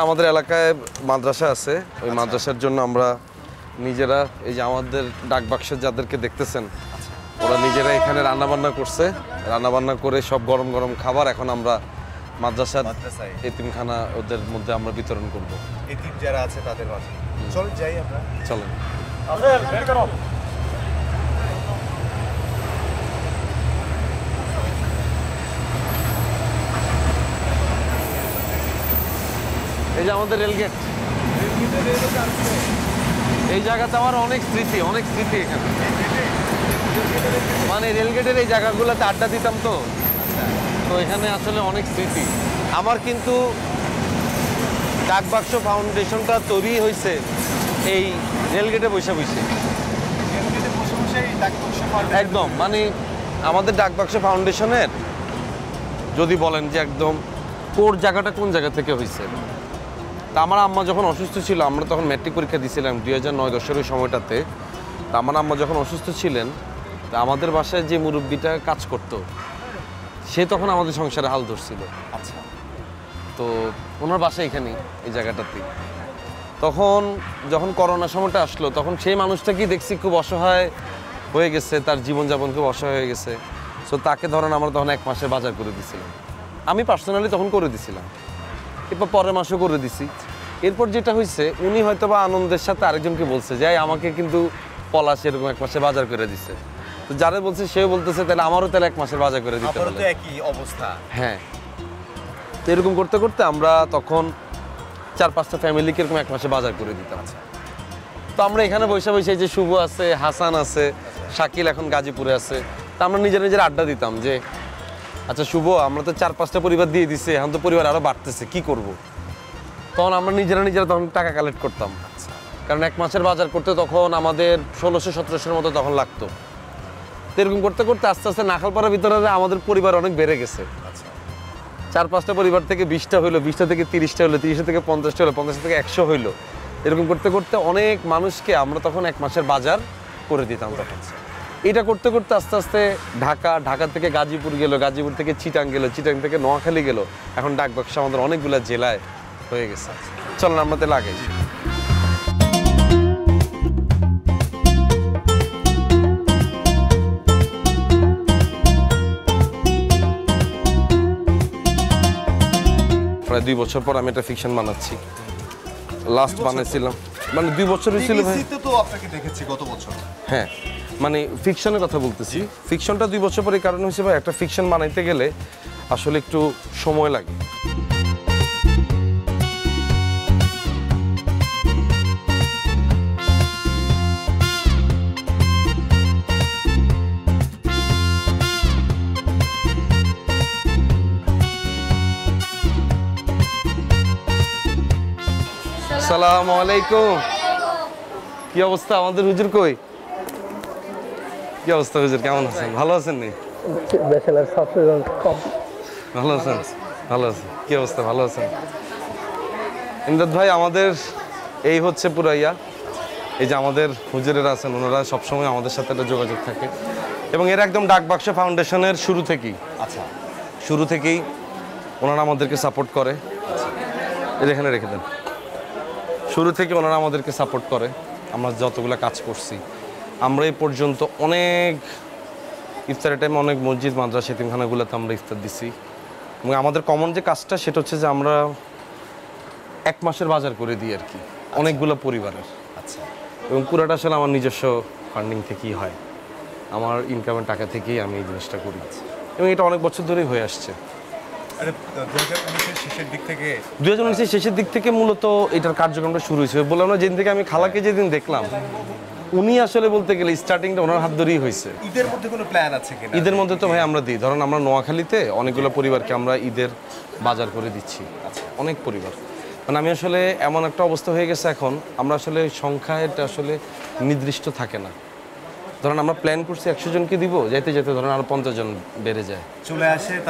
আমাদের এলাকায় মাদ্রাসা আছে, ওই মাদ্রাসার জন্য আমরা নিজেরা এই যে আমাদের ডাকবাক্সের যাদেরকে দেখতেছেন ওরা নিজেরা এখানে রান্নাবান্না করছে, রান্নাবান্না করে সব গরম গরম খাবার এখন আমরা মাদ্রাসার এতিমখানা ওদের মধ্যে আমরা বিতরণ করব। এতিম যারা আছে তাদের মাঝে চলেন যাই আমরা। চলেন। এই যে আমাদের রেলগেট, এই জায়গাতে আমার অনেক স্মৃতি এখানে। মানে রেলগেটের এই জায়গাগুলোতে আড্ডা দিতাম তো এখানে আসলে অনেক স্মৃতি আমার। কিন্তু ডাকবাক্স ফাউন্ডেশনটা তৈরি হয়েছে এই রেলগেটে বসে একদম। মানে আমাদের ডাকবাক্স ফাউন্ডেশনের যদি বলেন যে একদম কোর জায়গাটা কোন জায়গা থেকে হয়েছে, তা আমার আম্মা যখন অসুস্থ ছিল, আমরা তখন ম্যাট্রিক পরীক্ষা দিয়েছিলাম 2009-10 ওই সময়টাতে। তা আমার আম্মা যখন অসুস্থ ছিলেন, তা আমাদের বাসায় যে মুরব্বিটা কাজ করতো সে তখন আমাদের সংসারে হাল ধরছিল। আচ্ছা, তো ওনার বাসা এখানেই এই জায়গাটাতেই। তখন যখন করোনার সময়টা আসলো তখন সেই মানুষটাকেই দেখছি খুব অসহায় হয়ে গেছে, তার জীবনযাপন খুব অসহায় হয়ে গেছে। সো তাকে ধরেন আমরা তখন 1 মাসে বাজার করে দিছিলাম, আমি পার্সোনালি তখন করে দিছিলাম, এরপর পরের মাসও করে দিছি। এরপর যেটা হয়েছে উনি হয়তো বা আনন্দের সাথে আরেকজনকে বলছে যে আমাকে কিন্তু পলাশ এরকম 1 মাসে বাজার করে দিছে। তো যারা বলছে সেও বলতেছে তাহলে আমারও তাহলে 1 মাসের বাজার করে দিতে হবে। একই অবস্থা। হ্যাঁ, তো এরকম করতে করতে আমরা তখন 4-5টা ফ্যামিলিকে এরকম 1 মাসে বাজার করে দিতাম। তো আমরা এখানে বসে যে শুভ আছে, হাসান আছে, শাকিল এখন গাজীপুরে আছে, তা আমরা নিজের আড্ডা দিতাম যে আচ্ছা শুভ, আমরা তো 4-5টা পরিবার দিয়ে দিছি, এখন তো পরিবার আরও বাড়তেছে, কি করব। তখন আমরা নিজেরা তখন টাকা কালেক্ট করতাম, কারণ 1 মাসের বাজার করতে তখন আমাদের 1600-1700-র মতো তখন লাগতো। তো এরকম করতে করতে আস্তে আস্তে নাখালপাড়ার ভিতরে আমাদের পরিবার অনেক বেড়ে গেছে। 4-5টা পরিবার থেকে 20টা হইলো, 20টা থেকে 30টা হইলো, 30টা থেকে 50টা হইলো, 50টা থেকে 100 হইলো। এরকম করতে করতে অনেক মানুষকে আমরা তখন 1 মাসের বাজার করে দিতাম তখন। এটা করতে করতে আস্তে আস্তে ঢাকা থেকে গাজীপুর গেল, গাজীপুর থেকে চিটাং গেল, চিটাং থেকে নোয়াখালী গেল, এখন ডাকবাক্স আমাদের অনেকগুলো জেলায় হয়ে গেছে। চলেন আমরা তো লাগাই। প্রায় 2 বছর পর আমি একটা ফিকশন বানাচ্ছি। লাস্ট বানাইছিলাম মানে 2 বছর হয়েছিল ভাই। তো আপনাকে দেখেছি গত বছর। হ্যাঁ, মানে ফিকশনের কথা বলতেছি। ফিকশনটা 2 বছর পরে কারণ হয়েছে ভাই, একটা ফিকশন বানাইতে গেলে আসলে একটু সময় লাগে। আসসালামু আলাইকুম। কি অবস্থা আমাদের হুজুর? কই, কি অবস্থা হুজুর, কেমন আছেন? ভালো আছেন নি? ভালো আছেন? ভালো আছেন। কি অবস্থা, ভালো আছেন? ইমদাদ ভাই, আমাদের এই হচ্ছে পুরাইয়া, এই যে আমাদের হুজুরেরা আছেন, ওনারা সবসময় আমাদের সাথে একটা যোগাযোগ থাকে এবং এরা একদম ডাকবাক্স ফাউন্ডেশনের শুরু থেকেই ওনারা আমাদেরকে সাপোর্ট করে। এখানে রেখে দেন। শুরু থেকে ওনারা আমাদেরকে সাপোর্ট করে। আমরা যতগুলো কাজ করছি, আমরা এই পর্যন্ত অনেক ইফতারের টাইমে অনেক মসজিদ, মাদ্রাসা, এতিমখানাগুলোতে আমরা ইফতার দিছি। এবং আমাদের কমন যে কাজটা সেটা হচ্ছে যে আমরা 1 মাসের বাজার করে দিই আর কি, অনেকগুলো পরিবারের। আচ্ছা, এবং পুরোটা আসলে আমার নিজস্ব ফান্ডিং থেকেই হয়, আমার ইনকামের টাকা থেকেই আমি এই জিনিসটা করি এবং এটা অনেক বছর ধরেই হয়ে আসছে। 2019-এর শেষের দিক থেকে মূলত এটার কার্যক্রমটা শুরু হয়েছে। বললাম না, যেদিন থেকে আমি খালাকে যেদিন দেখলাম, উনি আসলে বলতে গেলে স্টার্টিংটা ওনার হাত ধরেই হয়েছে। ঈদের মধ্যে কোনো প্ল্যান আছে কিনা? ঈদের মধ্যে তো ভাই আমরা দিই, ধরুন আমরা নোয়াখালীতে অনেকগুলো পরিবারকে আমরা ঈদের বাজার করে দিচ্ছি। অনেক পরিবার, মানে আমি আসলে এমন একটা অবস্থা হয়ে গেছে এখন, আমরা আসলে সংখ্যা এটা আসলে নির্দিষ্ট থাকে না। ধরেন আমরা প্ল্যান করছি 100 জনকে দিব, যেতে ধরেন আরো 50 জন বেড়ে যায়,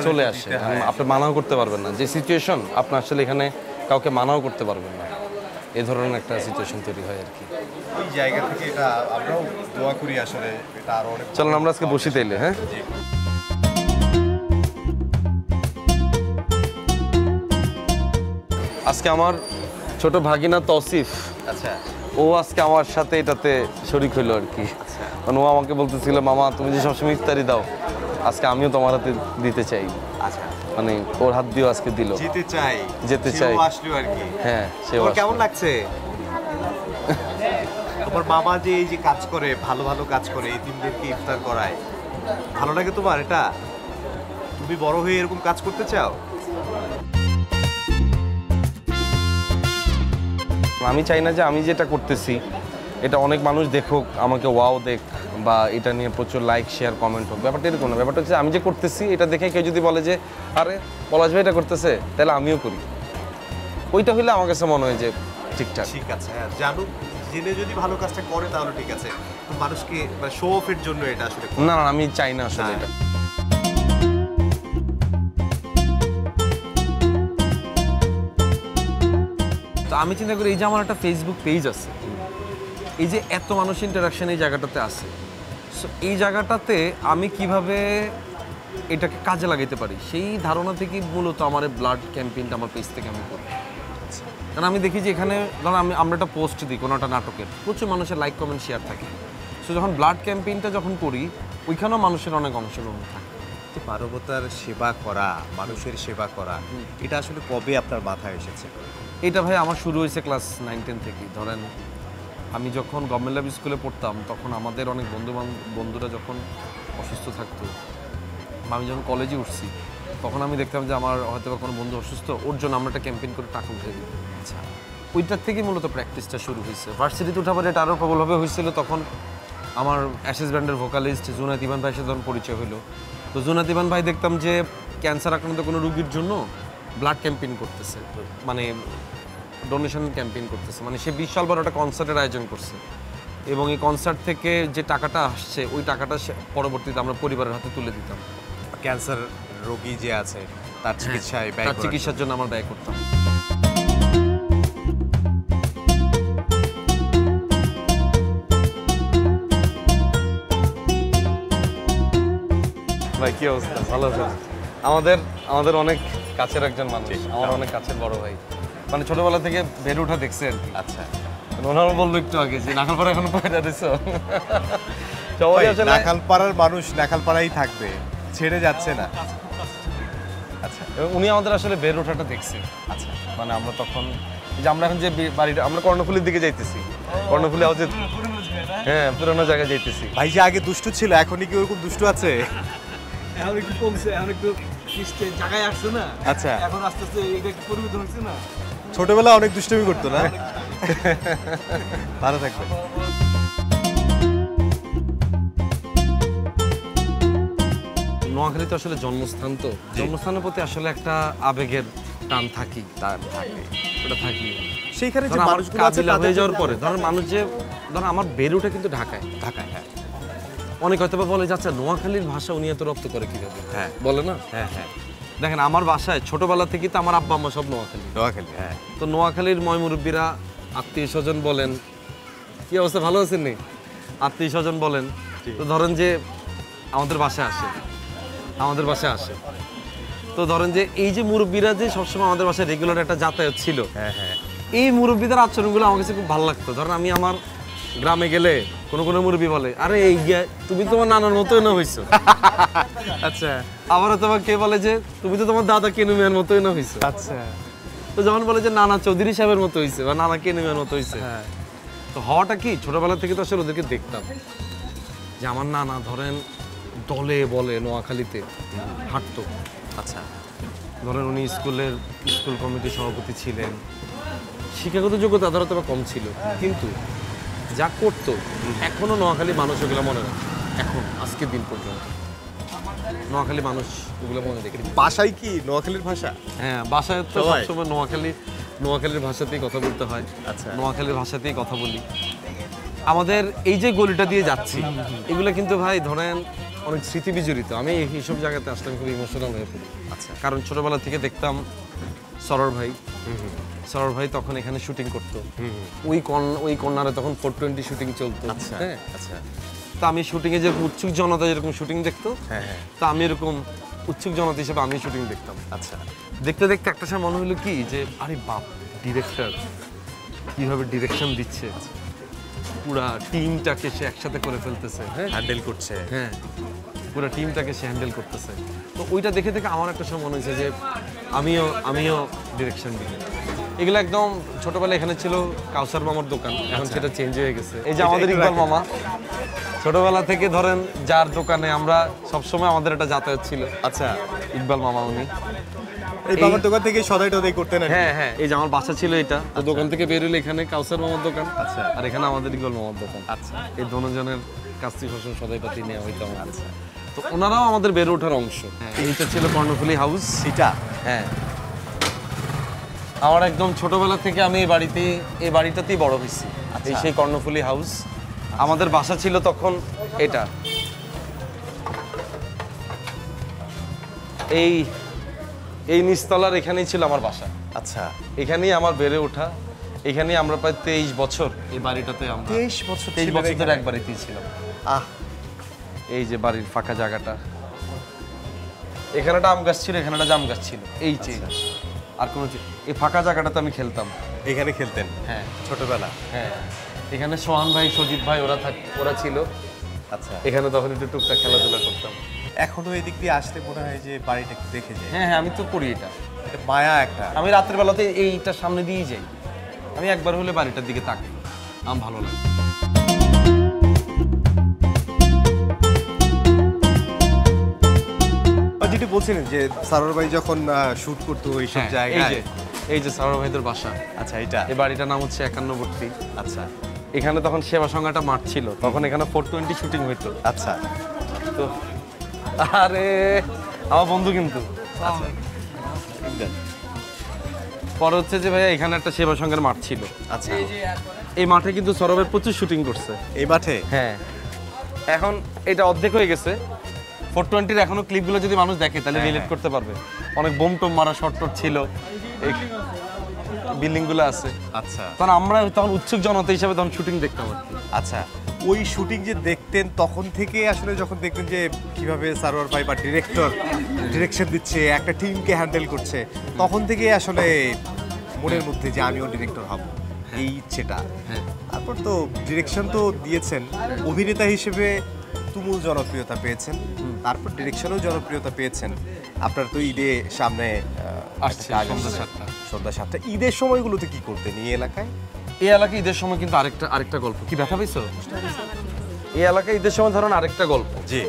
চলে আসে। আপনি মানাও করতে পারবেন না, যে সিচুয়েশন আপনি আসলে এখানে কাউকে মানাও করতে পারবেন না, এই ধরনের একটা সিচুয়েশন তৈরি হয় আর কি। ওই জায়গা থেকে এটা আমরাও দোয়া করি আসলে এটা আরো অনেক। চলেন আমরা আজকে বসি তাইলে। হ্যাঁ, আজকে আমার ছোট ভাগিনা তৌসিফ, আচ্ছা ও আজকে আমার সাথে এটাতে শরিক হইলো আর কি। মানে ও আমাকে বলতেছিল, মামা তুমি যে সবসময় ইফতারি দাও, আজকে আমিও তোমার হাতে দিতে চাই। আচ্ছা, মানে ওর হাত দিয়েও আজকে দিল। যেতে চাই, যেতে চাই। সেও আসলো আর কি। হ্যাঁ, সেও তোমার আসলো। কেমন লাগছে? তোমার মামা যে এই যে কাজ করে, ভালো ভালো কাজ করে, এতিমদেরকে ইফতার করায়, ভালো লাগে তোমার এটা? তুমি বড় হয়ে এরকম কাজ করতে চাও? আমি চাই না যে আমি যেটা করতেছি এটা অনেক মানুষ দেখুক, আমাকে ওয়াও দেখ, বা এটা নিয়ে প্রচুর লাইক শেয়ার কমেন্ট হোক। ব্যাপারটা এরকম না। ব্যাপারটা হচ্ছে আমি যে করতেছি এটা দেখে কেউ যদি বলে যে আরে পলাশ ভাই এটা করতেছে, তাহলে আমিও করি, ওইটা হইলে আমার কাছে মনে হয় যে ঠিকঠাক। ঠিক আছে, হ্যাঁ, জানুক, জেনে যদি ভালো কাজটা করে তাহলে ঠিক আছে। তো মানুষকে শো অফের জন্য এটা আসলে না না, আমি চাই না আসলে এটা। তো আমি চিন্তা করি এই যে আমার একটা ফেসবুক পেজ আছে, এই যে এত মানুষ ইন্টারাকশন এই জায়গাটাতে আছে, সো এই জায়গাটাতে আমি কিভাবে এটাকে কাজে লাগাতে পারি সেই ধারণা থেকে মূলত আমার ব্লাড ক্যাম্পেইনটা আমার পেজ থেকে আমি করি। কারণ আমি দেখি যে এখানে ধরো আমরা একটা পোস্ট দিই কোনো একটা নাটকের, প্রচুর মানুষের লাইক কমেন্ট শেয়ার থাকে। সো যখন ব্লাড ক্যাম্পেইনটা যখন করি ওইখানেও মানুষের অনেক অংশগ্রহণ থাকে। মানবতার সেবা করা, মানুষের সেবা করা, এটা আসলে কবে আপনার মাথায় এসেছে? এটা ভাই আমার শুরু হয়েছে ক্লাস 9-10 থেকেই। ধরেন আমি যখন গভর্নমেন্ট লেভেল স্কুলে পড়তাম তখন আমাদের অনেক বন্ধুরা যখন অসুস্থ থাকতো, বা আমি যখন কলেজে উঠছি তখন আমি দেখতাম যে আমার হয়তো বা কোনো বন্ধু অসুস্থ, ওর জন্য আমরা একটা ক্যাম্পেইন করে টাকা উঠে দিই। আচ্ছা, ওইটার থেকেই মূলত প্র্যাকটিসটা শুরু হয়েছে। ভার্সিটিতে উঠাবার এটা আরও প্রবলভাবে হয়েছিল। তখন আমার অ্যাশেজ ব্যান্ডের ভোকালিস্ট জুনায়েদ ইমান ভাইয়ের সাথে যখন পরিচয় হলো, তো জুনায়েদ ইমান ভাই দেখতাম যে ক্যান্সার আক্রান্ত কোনো রুগীর জন্য ব্লাড ক্যাম্পেইন করতেছে, মানে ডোনেশন ক্যাম্পেইন করতেছে। মানে সে 20 সাল পর একটা কনসার্টের আয়োজন করছে, এবং এই কনসার্ট থেকে যে টাকাটা আসছে ওই টাকাটা পরবর্তীতে আমরা পরিবারের হাতে তুলে দিতাম। ক্যান্সার রোগী যে আছে তার চিকিৎসায় ব্যয় তার করার চিকিৎসার জন্য আমরা ব্যয় করতাম। ভাই কি অবস্থা? ভালো আছেন? আমাদের অনেক কাছের একজন মানুষ, আমার অনেক কাছের বড় ভাই, মানে ছোটবেলা থেকে বেড়ে ওঠা দেখছে আর কি। আচ্ছা, ওনারা বললো একটু আগে যে নাখালপাড়া এখনো পয়দা দিছো। সবাই আসলে নাখালপাড়ার মানুষ নাখালপাড়াই থাকবে, ছেড়ে যাচ্ছে না। আচ্ছা, উনি আমাদের আসলে বেড়ে ওঠাটা দেখছে। আচ্ছা, মানে আমরা তখন এই যে আমরা এখন যে বাড়িটা, আমরা কর্ণফুলির দিকে যাইতেছি, কর্ণফুলি হাউসে, হ্যাঁ পুরোনো জায়গায় যাইতেছি। ভাই যে আগে দুষ্টু ছিল, এখনই কি ওরকম দুষ্টু আছে? এখন একটু কমছে, এখন একটু জায়গায় আসছে না। আচ্ছা, এখন আস্তে আস্তে এটা একটু পরিবর্তন হচ্ছে না। ছোটবেলা অনেক দুষ্টুমি করতো না? ভালো থাকবে। নোয়াখালী তো আসলে জন্মস্থান, তো জন্মস্থানের প্রতি আসলে একটা আবেগের টান থাকি, ওটা থাকি। সেইখানে যে ধরুন আমার মানুষগুলো আছে কাবিলা তাদের হয়ে যাওয়ার পরে ধরুন মানুষ যে ধরুন আমার বেড়ে ওঠা কিন্তু ঢাকায়। হ্যাঁ অনেক হয়তো বা বলে যে আচ্ছা নোয়াখালীর ভাষা উনি এত রপ্ত করে কিভাবে, হ্যাঁ বলে না। হ্যাঁ হ্যাঁ, দেখেন আমার বাসায় ছোটবেলা থেকেই তো আমার আব্বা আম্মা সব নোয়াখালী। নোয়াখালী, হ্যাঁ। তো নোয়াখালীর ময়মুরব্বীরা, আত্মীয় স্বজন বলেন, কি অবস্থা, ভালো আছেন নি? আত্মীয় স্বজন বলেন, তো ধরেন যে আমাদের বাসায় আসে, তো ধরেন যে এই যে মুরব্বীরা যে সবসময় আমাদের বাসায় রেগুলার একটা যাতায়াত ছিল, হ্যাঁ হ্যাঁ, এই মুরব্বীদের আচরণগুলো আমার কাছে খুব ভালো লাগতো। ধরেন আমি আমার গ্রামে গেলে কোনো মুরব্বী বলে আরে এই তুমি তোমার নানার মতোই না হইছো। আচ্ছা আবার তোমার কে বলে যে তুমি তো তোমার দাদা কেনু মিয়ার মতোই না হইছো। আচ্ছা, তো যখন বলে যে নানা চৌধুরী সাহেবের মতো হইছে বা নানা কেনু মিয়ার মতো হইছে, হ্যাঁ, তো হওয়াটা কি ছোটবেলা থেকে তো আসলে ওদেরকে দেখতাম যে আমার নানা ধরেন দলে বলে নোয়াখালীতে হাঁটতো। আচ্ছা, ধরেন উনি স্কুল কমিটির সভাপতি ছিলেন, শিক্ষাগত যোগ্যতা তাদের হয়তো বা কম ছিল, কিন্তু যা করতো এখনো নোয়াখালী মানুষ ওগুলো মনে রাখে। এখন আজকের দিন পর্যন্ত নোয়াখালী মানুষ ওগুলো মনে রেখে। বাসায় কি নোয়াখালীর ভাষা? হ্যাঁ, বাসায় তো সবাই? সবসময় নোয়াখালীর ভাষাতেই কথা বলতে হয়। আচ্ছা, নোয়াখালীর ভাষাতেই কথা বলি। আমাদের এই যে গলিটা দিয়ে যাচ্ছি এগুলো কিন্তু ভাই ধরেন অনেক স্মৃতি বিজড়িত। আমি এইসব জায়গাতে আসলে খুব ইমোশনাল হয়ে পড়ি। আচ্ছা, কারণ ছোটবেলা থেকে দেখতাম সরর ভাই তখন এখানে শুটিং করতো। ওই কর্নারে তখন 420 শুটিং চলতো। আচ্ছা, হ্যাঁ, আচ্ছা, তো আমি শুটিংয়ে যে উৎসুক জনতা যেরকম শুটিং দেখতো, হ্যাঁ হ্যাঁ, তো আমি এরকম উৎসুক জনতা হিসেবে আমি শুটিং দেখতাম। আচ্ছা, দেখতে দেখতে একটা সময় মনে হলো কি যে আরে বাপ ডিরেক্টর কিভাবে ডিরেকশন দিচ্ছে, পুরা টিমটাকে সে একসাথে করে ফেলতেছে। হ্যাঁ হ্যান্ডেল করছে। হ্যাঁ, পুরো টিমটাকে সে হ্যান্ডেল করতেছে। তো ওইটা দেখে দেখে আমার একটা সময় মনে হয়েছে যে আমিও ডিরেকশন দিই। এগুলো একদম ছোটবেলায় এখানে ছিল কাউসার মামার দোকান, এখন সেটা চেঞ্জ হয়ে গেছে। এই যে আমাদের ইকবাল মামা, ছোটবেলা থেকে ধরেন যার দোকানে আমরা সবসময় আমাদের একটা যাতায়াত ছিল। আচ্ছা, ইকবাল মামা উনি। এই বাবার দোকান থেকে সদাই টদাই করতেন? হ্যাঁ হ্যাঁ, এই যে আমার বাসা ছিল এটা, তো দোকান থেকে বের হলে এখানে কাউসার মামার দোকান, আচ্ছা, আর এখানে আমাদের ইকবাল মামার দোকান। আচ্ছা, এই দোনোজনের কাছ থেকে সবসময় সদাইপাতি নেওয়া হইতো আমার। আচ্ছা, তো ওনারাও আমাদের বেড়ে ওঠার অংশ। এইটা ছিল কর্ণফুলী হাউস। এটা হ্যাঁ, আমার একদম ছোটবেলা থেকে আমি এই বাড়িটাতেই বড় হয়েছি। এই সেই কর্ণফুলী হাউস। আমাদের বাসা ছিল তখন এটা, এই নিচতলার এখানেই ছিল আমার বাসা। আচ্ছা, এখানেই আমার বেড়ে ওঠা, এখানেই আমরা প্রায় 23 বছর এই বাড়িটাতে আমরা 23 বছর 23 বছর ধরে এক বাড়িতেই ছিলাম। আহ, এই যে বাড়ির ফাঁকা জায়গাটা, এখানে একটা আম গাছ ছিল, এখানে একটা জাম গাছ ছিল, এই চেঞ্জ। আর কোনো এই ফাঁকা জায়গাটাতে আমি খেলতাম। এখানে খেলতেন? হ্যাঁ, ছোটবেলা? হ্যাঁ, এখানে সোহান ভাই, সজিত ভাই ওরা ছিল। আচ্ছা, এখানে তখন একটু টুকটাক খেলাধুলা করতাম। এখনো এদিক দিয়ে আসলে মনে হয় যে বাড়িটা একটু দেখে যায়। হ্যাঁ হ্যাঁ, আমি তো করি এটা, এটা মায়া একটা। আমি রাতের বেলাতে এইটার সামনে দিয়েই যাই। আমি একবার হলে বাড়িটার দিকে তাকাই, আমার ভালো লাগে। যেটি বলছিলেন যে সারোয়ার ভাই যখন শুট করতো এইসব হ্যাঁ, জায়গায়। এই যে সারোয়ার ভাইদের বাসা। আচ্ছা, এটা এই বাড়িটার নাম হচ্ছে 51বর্তী। আচ্ছা, এখানে তখন সেবা সংঘাটা মাঠ ছিল, তখন এখানে 420 শুটিং হইতো। আচ্ছা, তো আরে আমার বন্ধু কিন্তু। পরে হচ্ছে যে ভাইয়া এখানে একটা সেবা সংঘের মাঠ ছিল। আচ্ছা, এই মাঠে কিন্তু সরবের প্রচুর শুটিং করছে। এই মাঠে? হ্যাঁ, এখন এটা অর্ধেক হয়ে গেছে। 420-র এখনো ক্লিপগুলো যদি মানুষ দেখে তাহলে রিলেট করতে পারবে। অনেক বোম টোম মারা শর্ট টট ছিল, এই বিল্ডিংগুলো আছে। আচ্ছা, তখন আমরা তখন উৎসুক জনতা হিসেবে তখন শুটিং দেখতাম আর কি। আচ্ছা, ওই শুটিং যে দেখতেন তখন থেকে আসলে যখন দেখতেন যে কিভাবে সারোয়ার ভাই বা ডিরেকশন দিচ্ছে, একটা টিমকে হ্যান্ডেল করছে, তখন থেকে আসলে মনের মধ্যে যে আমিও ডিরেক্টর হব এই ইচ্ছেটা। হ্যাঁ, তারপর তো ডিরেকশন তো দিয়েছেন, অভিনেতা হিসেবে তুমুল জনপ্রিয়তা পেয়েছেন, তারপর ডিরেকশনেও জনপ্রিয়তা পেয়েছেন। আপনার তো ঈদে সামনে আসছে সন্ধ্যা 7টা। ঈদের সময়গুলোতে কি করতেন এই এলাকায়? এই এলাকায় ঈদের সময় কিন্তু আরেকটা গল্প। কি ব্যথা পাইছো? এই এলাকায় ঈদের সময় ধরেন আরেকটা গল্প। জি,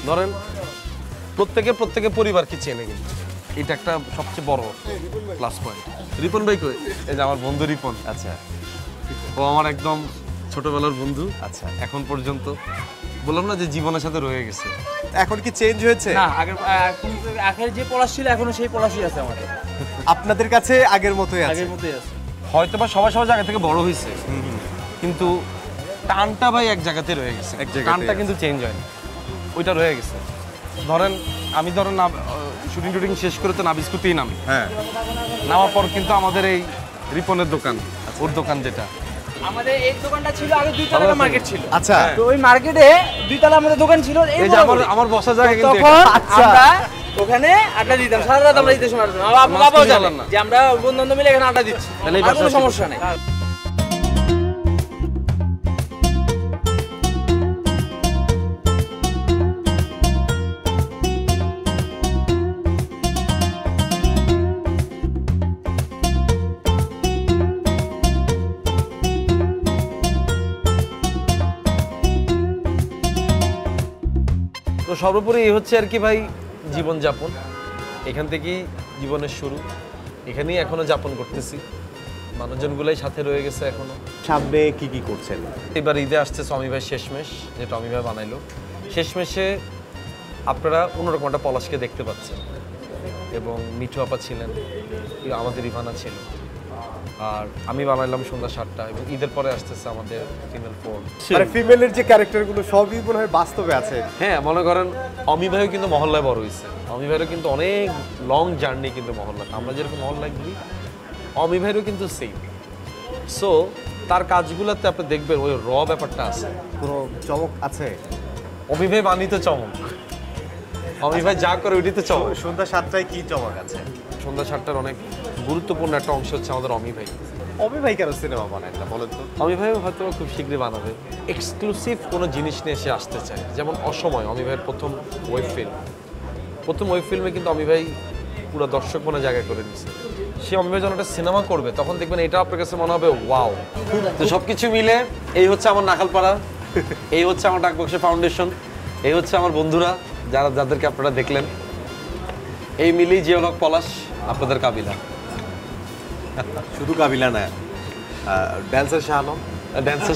ধরেন প্রত্যেকে পরিবারকে চেনে, কিন্তু এটা একটা সবচেয়ে বড় প্লাস পয়েন্ট। রিপন ভাই কই? এই যে আমার বন্ধু রিপন। আচ্ছা, ও আমার একদম ছোটবেলার বন্ধু। আচ্ছা, এখন পর্যন্ত বললাম না যে জীবনের সাথে রয়ে গেছে। এখন কি চেঞ্জ হয়েছে? না, আগের যে পলাশ ছিল এখনো সেই পলাশই আছে আমাদের। আপনাদের কাছে আগের মতোই আছে? আগের মতোই আছে। হয়তো বা সবাই জায়গা থেকে বড় হয়েছে, কিন্তু টানটা ভাই এক জায়গাতে রয়ে গেছে। এক জায়গাতেই টানটা কিন্তু চেঞ্জ হয়নি, ওইটা রয়ে গেছে। ধরেন আমি শুটিং টুটিং শেষ করে তো নাবিস্কুতেই নামি। হ্যাঁ, নামার পর কিন্তু আমাদের এই রিপনের দোকান, ওর দোকান যেটা আমাদের এই দোকানটা ছিল আগে 2 তলা মার্কেট ছিল। আচ্ছা, তো ওই মার্কেটে 2 তলা আমাদের দোকান ছিল। এই যে আমার বসা জায়গা কিন্তু তখন এটা। আমরা ওখানে আড্ডা দিতাম, সারা রাত আমরা দিতে শোনাতাম। আমার বাবাও জানেন না যে আমরা বন্ধু বান্ধব মিলে এখানে আড্ডা দিচ্ছি, তাহলে এই আর কোনো বাসায় সমস্যা নেই। তো সর্বোপরি এই হচ্ছে আর কি ভাই জীবনযাপন। এখান থেকেই জীবনের শুরু, এখানেই এখনো যাপন করতেছি। মানুষজনগুলাই সাথে রয়ে গেছে এখনো। সামনে কি কি করছেন? এবার ঈদে আসছে টমি ভাই শেষমেশ, যে টমি ভাই বানাইলো। শেষমেশে আপনারা অন্যরকম একটা পলাশকে দেখতে পাচ্ছেন, এবং মিঠু আপা ছিলেন, আমাদের ইভানা ছিল, আর আমি বানাইলাম সন্ধ্যা 7টা। এবং ঈদের পরে আসতেছে আমাদের ফিমেল 4। মানে ফিমেলের যে ক্যারেক্টারগুলো সবই মনে হয় বাস্তবে আছে। হ্যাঁ, মনে করেন অমি ভাইও কিন্তু মহল্লায় বড় হয়েছে। অমি ভাইয়েরও কিন্তু অনেক লং জার্নি কিন্তু মহল্লাতে, আমরা যেরকম মহল্লায় ঘুরি, অমি ভাইয়েরও কিন্তু সেম। সো তার কাজগুলোতে আপনি দেখবেন ওই ব্যাপারটা আছে। কোনো চমক আছে? অমি ভাই বানিত চমক। অমি ভাই যা করে ওইটাই তো চমক। সন্ধ্যা 7টায় কি চমক আছে? সন্ধ্যা 7টার অনেক গুরুত্বপূর্ণ একটা অংশ হচ্ছে আমাদের অমি ভাই। অমি ভাই কেন সিনেমা বানায় না বলেন তো? অমি ভাই হয়তো খুব শীঘ্রই বানাবে। এক্সক্লুসিভ কোনো জিনিস নিয়ে সে আসতে চায়, যেমন অসময় অমি ভাইয়ের প্রথম ওয়েব ফিল্ম। প্রথম ওয়েব ফিল্মে কিন্তু অমি ভাই পুরো দর্শক মনে জায়গায় করে নিচ্ছে। সে অমি ভাই যখন একটা সিনেমা করবে তখন দেখবেন এটা আপনার কাছে মনে হবে ওয়াও। তো সব কিছু মিলে এই হচ্ছে আমার নাখালপাড়া, এই হচ্ছে আমার ডাকবক্সে ফাউন্ডেশন, এই হচ্ছে আমার বন্ধুরা যাদেরকে আপনারা দেখলেন, এই মিলেই জিওলক পলাশ আপনাদের কাবিলা। শুধু কাবিলা না, ড্যান্সার শাহ আলম, ড্যান্সার